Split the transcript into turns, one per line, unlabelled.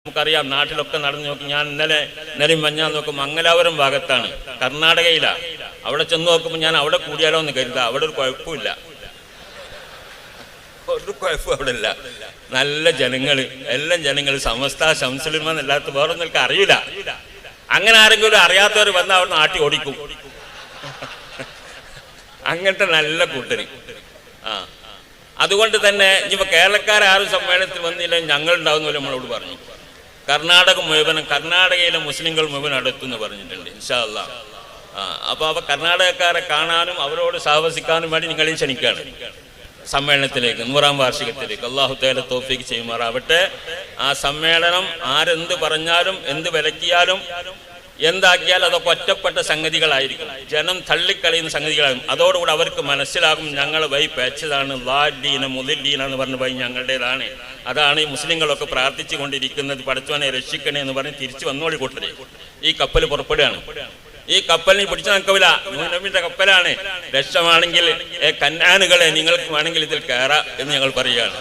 നമുക്കറിയാം, നാട്ടിലൊക്കെ നടന്നു നോക്കി. ഞാൻ ഇന്നലെ മഞ്ഞാൽ നോക്കും മംഗലാപുരം ഭാഗത്താണ്, കർണാടകയിലാണ്. അവിടെ ചെന്ന് നോക്കുമ്പോൾ ഞാൻ അവിടെ കൂടിയാലോ എന്ന് കരുതാം. അവിടെ ഒരു കുഴപ്പമില്ല, ഒരു കുഴപ്പം അവിടെ ഇല്ല. നല്ല എല്ലാം ജനങ്ങൾ സമസ്ത ശംസുലുമ എന്നല്ലാത്ത വേറെ ഒന്നും അറിയില്ല. അങ്ങനെ ആരെങ്കിലും അറിയാത്തവർ വന്ന് അവിടെ നാട്ടി ഓടിക്കും. അങ്ങനത്തെ നല്ല കൂട്ടര്. അതുകൊണ്ട് തന്നെ ഇനിയിപ്പോൾ കേരളക്കാരും സമ്മേളനത്തിൽ വന്നില്ല, ഞങ്ങളുണ്ടാവുന്ന നമ്മളോട് പറഞ്ഞു. കർണാടകയിലെ മുസ്ലിങ്ങൾ മുഴുവൻ അടുത്തെന്ന് പറഞ്ഞിട്ടുണ്ട് ഇൻഷാ അല്ലാഹ്. അപ്പോൾ കർണാടകക്കാരെ കാണാനും അവരോട് സഹവസിക്കാനും വേണ്ടി നിങ്ങളെ ക്ഷണിക്കുകയാണ് സമ്മേളനത്തിലേക്ക്, 100ാം വാർഷികത്തിലേക്ക്. അല്ലാഹു തആല തൗഫീഖ് ചെയ്യുമാറാവട്ടെ. ആ സമ്മേളനം ആരെന്ത് പറഞ്ഞാലും എന്ത് വിലക്കിയാലും എന്താക്കിയാൽ അതൊക്കെ ഒറ്റപ്പെട്ട സംഗതികളായിരിക്കും, ജനം തള്ളിക്കളയുന്ന സംഗതികളാകും. അതോടുകൂടി അവർക്ക് മനസ്സിലാകും ഞങ്ങൾ വഴി പേച്ചതാണ്, ലാഡീന മുദില്ലീന എന്ന് പറഞ്ഞ വഴി ഞങ്ങളുടേതാണ്. അതാണ് ഈ മുസ്ലിങ്ങളൊക്കെ പ്രാർത്ഥിച്ചു കൊണ്ടിരിക്കുന്നത്, പടച്ചവനെ രക്ഷിക്കണേ എന്ന് പറഞ്ഞ് തിരിച്ചു വന്നോളി കൂട്ടരെ. ഈ കപ്പൽ പുറപ്പെടുകയാണ്. ഈ കപ്പലിനെ പിടിച്ചു നിൽക്കില്ല, നബിയുടെ കപ്പലാണ്. രക്ഷമാണെങ്കിൽ കന്നാനുകളെ നിങ്ങൾക്ക് വേണമെങ്കിൽ ഇതിൽ കയറാം എന്ന് ഞങ്ങൾ പറയുകയാണ്.